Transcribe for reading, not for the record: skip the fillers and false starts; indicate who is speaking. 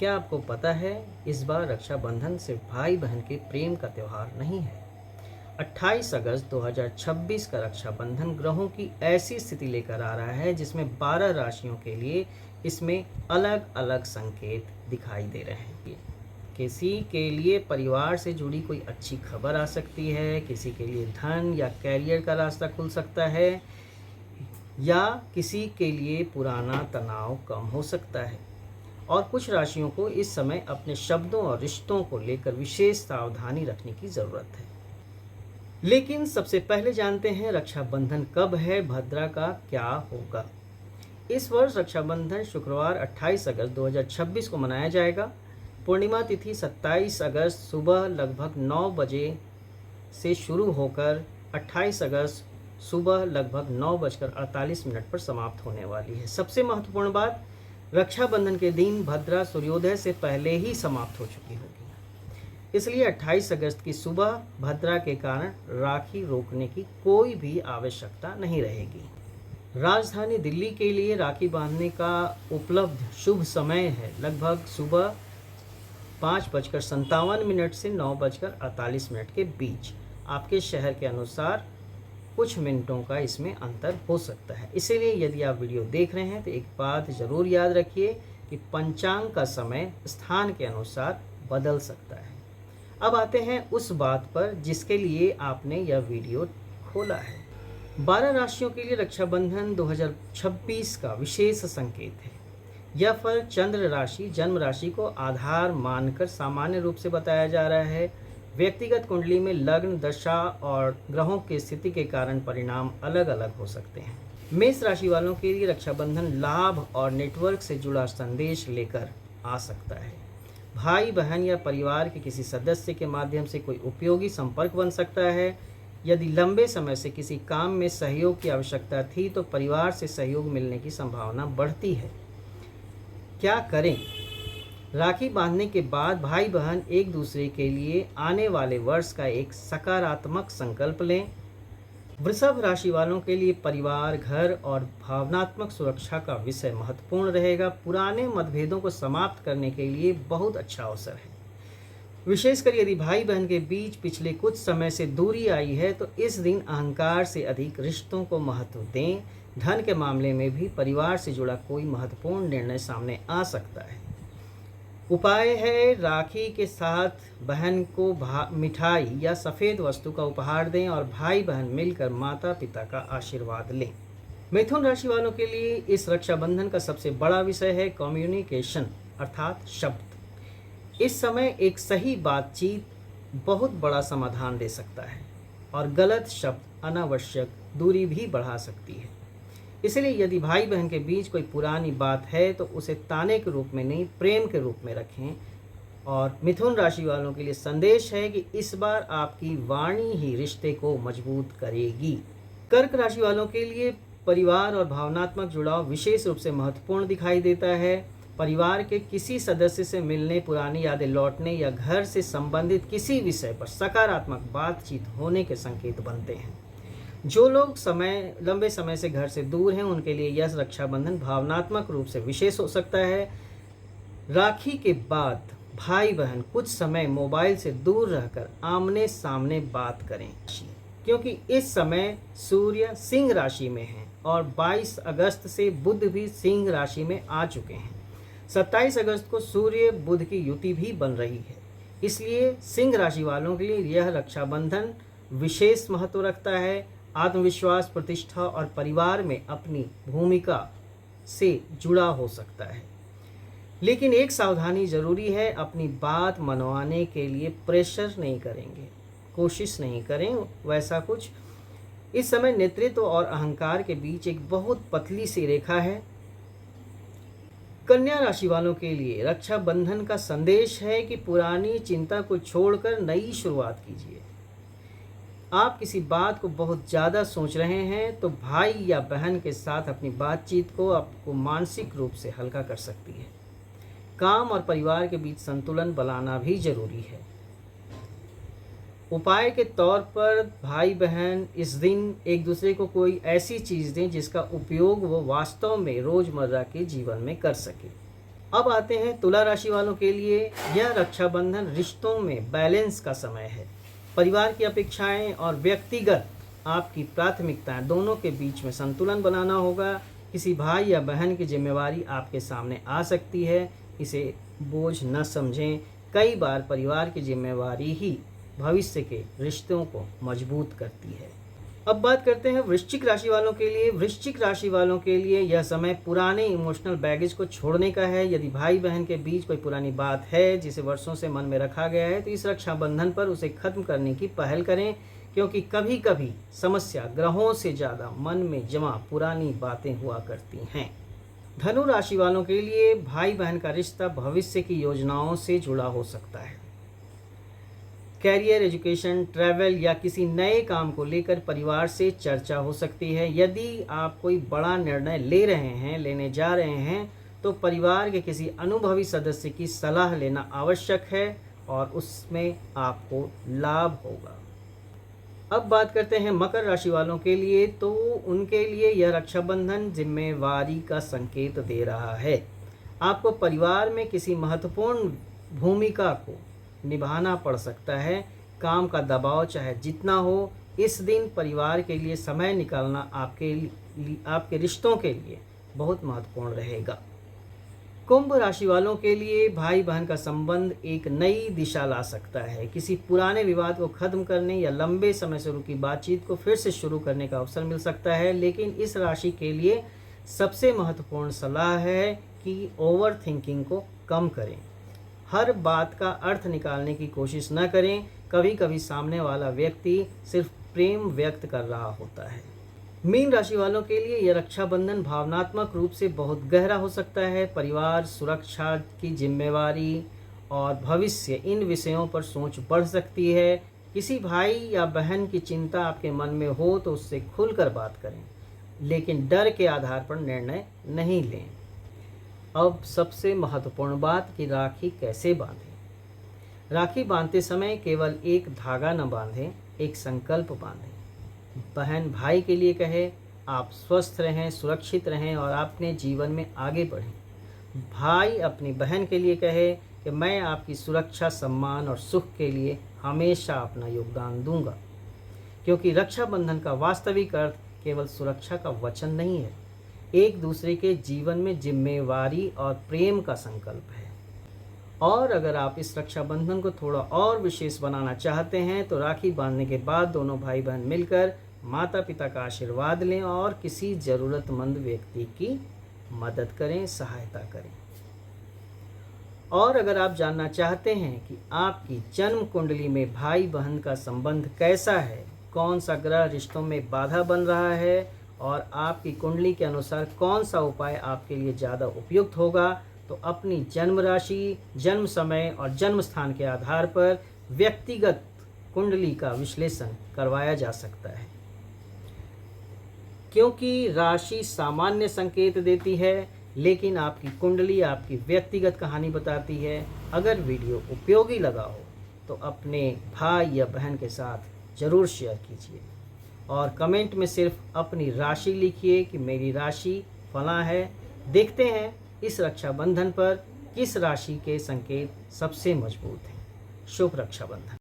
Speaker 1: क्या आपको पता है इस बार रक्षाबंधन सिर्फ भाई बहन के प्रेम का त्यौहार नहीं है। 28 अगस्त 2026 का रक्षाबंधन ग्रहों की ऐसी स्थिति लेकर आ रहा है जिसमें 12 राशियों के लिए इसमें अलग अलग संकेत दिखाई दे रहे हैं। किसी के लिए परिवार से जुड़ी कोई अच्छी खबर आ सकती है, किसी के लिए धन या कैरियर का रास्ता खुल सकता है, या किसी के लिए पुराना तनाव कम हो सकता है। और कुछ राशियों को इस समय अपने शब्दों और रिश्तों को लेकर विशेष सावधानी रखने की ज़रूरत है। लेकिन सबसे पहले जानते हैं रक्षाबंधन कब है, भद्रा का क्या होगा। इस वर्ष रक्षाबंधन शुक्रवार 28 अगस्त 2026 को मनाया जाएगा। पूर्णिमा तिथि 27 अगस्त सुबह लगभग 9 बजे से शुरू होकर 28 अगस्त सुबह लगभग 9:48 पर समाप्त होने वाली है। सबसे महत्वपूर्ण बात, रक्षाबंधन के दिन भद्रा सूर्योदय से पहले ही समाप्त हो चुकी होगी, इसलिए 28 अगस्त की सुबह भद्रा के कारण राखी रोकने की कोई भी आवश्यकता नहीं रहेगी। राजधानी दिल्ली के लिए राखी बांधने का उपलब्ध शुभ समय है लगभग सुबह 5:57 से 9:48 के बीच। आपके शहर के अनुसार कुछ मिनटों का इसमें अंतर हो सकता है, इसीलिए यदि आप वीडियो देख रहे हैं तो एक बात ज़रूर याद रखिए कि पंचांग का समय स्थान के अनुसार बदल सकता है। अब आते हैं उस बात पर जिसके लिए आपने यह वीडियो खोला है। 12 राशियों के लिए रक्षाबंधन 2026 का विशेष संकेत है। यह फल चंद्र राशि जन्म राशि को आधार मानकर सामान्य रूप से बताया जा रहा है। व्यक्तिगत कुंडली में लग्न, दशा और ग्रहों की स्थिति के कारण परिणाम अलग अलग हो सकते हैं। मेष राशि वालों के लिए रक्षाबंधन लाभ और नेटवर्क से जुड़ा संदेश लेकर आ सकता है। भाई बहन या परिवार के किसी सदस्य के माध्यम से कोई उपयोगी संपर्क बन सकता है। यदि लंबे समय से किसी काम में सहयोग की आवश्यकता थी तो परिवार से सहयोग मिलने की संभावना बढ़ती है। क्या करें? राखी बांधने के बाद भाई बहन एक दूसरे के लिए आने वाले वर्ष का एक सकारात्मक संकल्प लें। वृषभ राशि वालों के लिए परिवार, घर और भावनात्मक सुरक्षा का विषय महत्वपूर्ण रहेगा। पुराने मतभेदों को समाप्त करने के लिए बहुत अच्छा अवसर है। विशेषकर यदि भाई बहन के बीच पिछले कुछ समय से दूरी आई है तो इस दिन अहंकार से अधिक रिश्तों को महत्व दें। धन के मामले में भी परिवार से जुड़ा कोई महत्वपूर्ण निर्णय सामने आ सकता है। उपाय है, राखी के साथ बहन को मिठाई या सफ़ेद वस्तु का उपहार दें और भाई बहन मिलकर माता पिता का आशीर्वाद लें। मिथुन राशि वालों के लिए इस रक्षाबंधन का सबसे बड़ा विषय है कम्युनिकेशन अर्थात शब्द। इस समय एक सही बातचीत बहुत बड़ा समाधान दे सकता है और गलत शब्द अनावश्यक दूरी भी बढ़ा सकती है। इसलिए यदि भाई बहन के बीच कोई पुरानी बात है तो उसे ताने के रूप में नहीं, प्रेम के रूप में रखें। और मिथुन राशि वालों के लिए संदेश है कि इस बार आपकी वाणी ही रिश्ते को मजबूत करेगी। कर्क राशि वालों के लिए परिवार और भावनात्मक जुड़ाव विशेष रूप से महत्वपूर्ण दिखाई देता है। परिवार के किसी सदस्य से मिलने, पुरानी यादें लौटने या घर से संबंधित किसी विषय पर सकारात्मक बातचीत होने के संकेत बनते हैं। जो लोग लंबे समय से घर से दूर हैं उनके लिए यह रक्षाबंधन भावनात्मक रूप से विशेष हो सकता है। राखी के बाद भाई बहन कुछ समय मोबाइल से दूर रहकर आमने सामने बात करें, क्योंकि इस समय सूर्य सिंह राशि में है और 22 अगस्त से बुध भी सिंह राशि में आ चुके हैं। 27 अगस्त को सूर्य बुध की युति भी बन रही है, इसलिए सिंह राशि वालों के लिए यह रक्षाबंधन विशेष महत्व रखता है। आत्मविश्वास, प्रतिष्ठा और परिवार में अपनी भूमिका से जुड़ा हो सकता है, लेकिन एक सावधानी जरूरी है, अपनी बात मनवाने के लिए प्रेशर नहीं करेंगे, कोशिश नहीं करें वैसा कुछ। इस समय नेतृत्व और अहंकार के बीच एक बहुत पतली सी रेखा है। कन्या राशि वालों के लिए रक्षाबंधन का संदेश है कि पुरानी चिंता को छोड़कर नई शुरुआत कीजिए। आप किसी बात को बहुत ज़्यादा सोच रहे हैं तो भाई या बहन के साथ अपनी बातचीत को आपको मानसिक रूप से हल्का कर सकती है। काम और परिवार के बीच संतुलन बनाना भी जरूरी है। उपाय के तौर पर भाई बहन इस दिन एक दूसरे को कोई ऐसी चीज़ दें जिसका उपयोग वो वास्तव में रोज़मर्रा के जीवन में कर सके। अब आते हैं तुला राशि वालों के लिए। यह रक्षाबंधन रिश्तों में बैलेंस का समय है। परिवार की अपेक्षाएं और व्यक्तिगत आपकी प्राथमिकताएं दोनों के बीच में संतुलन बनाना होगा। किसी भाई या बहन की जिम्मेवारी आपके सामने आ सकती है, इसे बोझ न समझें। कई बार परिवार की जिम्मेवारी ही भविष्य के रिश्तों को मजबूत करती है। अब बात करते हैं वृश्चिक राशि वालों के लिए। वृश्चिक राशि वालों के लिए यह समय पुराने इमोशनल बैगेज को छोड़ने का है। यदि भाई बहन के बीच कोई पुरानी बात है जिसे वर्षों से मन में रखा गया है, तो इस रक्षाबंधन पर उसे खत्म करने की पहल करें, क्योंकि कभी कभी समस्या ग्रहों से ज़्यादा मन में जमा पुरानी बातें हुआ करती हैं। धनु राशि वालों के लिए भाई बहन का रिश्ता भविष्य की योजनाओं से जुड़ा हो सकता है। कैरियर, एजुकेशन, ट्रैवल या किसी नए काम को लेकर परिवार से चर्चा हो सकती है। यदि आप कोई बड़ा निर्णय लेने जा रहे हैं, तो परिवार के किसी अनुभवी सदस्य की सलाह लेना आवश्यक है और उसमें आपको लाभ होगा। अब बात करते हैं मकर राशि वालों के लिए। तो उनके लिए यह रक्षाबंधन जिम्मेवारी का संकेत दे रहा है। आपको परिवार में किसी महत्वपूर्ण भूमिका को निभाना पड़ सकता है। काम का दबाव चाहे जितना हो, इस दिन परिवार के लिए समय निकालना आपके रिश्तों के लिए बहुत महत्वपूर्ण रहेगा। कुंभ राशि वालों के लिए भाई बहन का संबंध एक नई दिशा ला सकता है। किसी पुराने विवाद को खत्म करने या लंबे समय से रुकी बातचीत को फिर से शुरू करने का अवसर मिल सकता है। लेकिन इस राशि के लिए सबसे महत्वपूर्ण सलाह है कि ओवर थिंकिंग को कम करें। हर बात का अर्थ निकालने की कोशिश न करें। कभी कभी सामने वाला व्यक्ति सिर्फ प्रेम व्यक्त कर रहा होता है। मीन राशि वालों के लिए यह रक्षाबंधन भावनात्मक रूप से बहुत गहरा हो सकता है। परिवार, सुरक्षा की जिम्मेवारी और भविष्य, इन विषयों पर सोच बढ़ सकती है। किसी भाई या बहन की चिंता आपके मन में हो तो उससे खुलकर बात करें, लेकिन डर के आधार पर निर्णय नहीं लें। अब सबसे महत्वपूर्ण बात कि राखी कैसे बांधें। राखी बांधते समय केवल एक धागा न बांधें, एक संकल्प बांधें। बहन भाई के लिए कहे, आप स्वस्थ रहें, सुरक्षित रहें और अपने जीवन में आगे बढ़ें। भाई अपनी बहन के लिए कहे कि मैं आपकी सुरक्षा, सम्मान और सुख के लिए हमेशा अपना योगदान दूंगा। क्योंकि रक्षाबंधन का वास्तविक अर्थ केवल सुरक्षा का वचन नहीं है, एक दूसरे के जीवन में जिम्मेवारी और प्रेम का संकल्प है। और अगर आप इस रक्षाबंधन को थोड़ा और विशेष बनाना चाहते हैं, तो राखी बांधने के बाद दोनों भाई बहन मिलकर माता पिता का आशीर्वाद लें और किसी ज़रूरतमंद व्यक्ति की मदद करें, सहायता करें। और अगर आप जानना चाहते हैं कि आपकी जन्म कुंडली में भाई बहन का संबंध कैसा है, कौन सा ग्रह रिश्तों में बाधा बन रहा है और आपकी कुंडली के अनुसार कौन सा उपाय आपके लिए ज़्यादा उपयुक्त होगा, तो अपनी जन्म राशि, जन्म समय और जन्म स्थान के आधार पर व्यक्तिगत कुंडली का विश्लेषण करवाया जा सकता है। क्योंकि राशि सामान्य संकेत देती है, लेकिन आपकी कुंडली आपकी व्यक्तिगत कहानी बताती है। अगर वीडियो उपयोगी लगा हो तो अपने भाई या बहन के साथ ज़रूर शेयर कीजिए और कमेंट में सिर्फ अपनी राशि लिखिए कि मेरी राशि फलां है। देखते हैं इस रक्षाबंधन पर किस राशि के संकेत सबसे मजबूत हैं। शुभ रक्षाबंधन।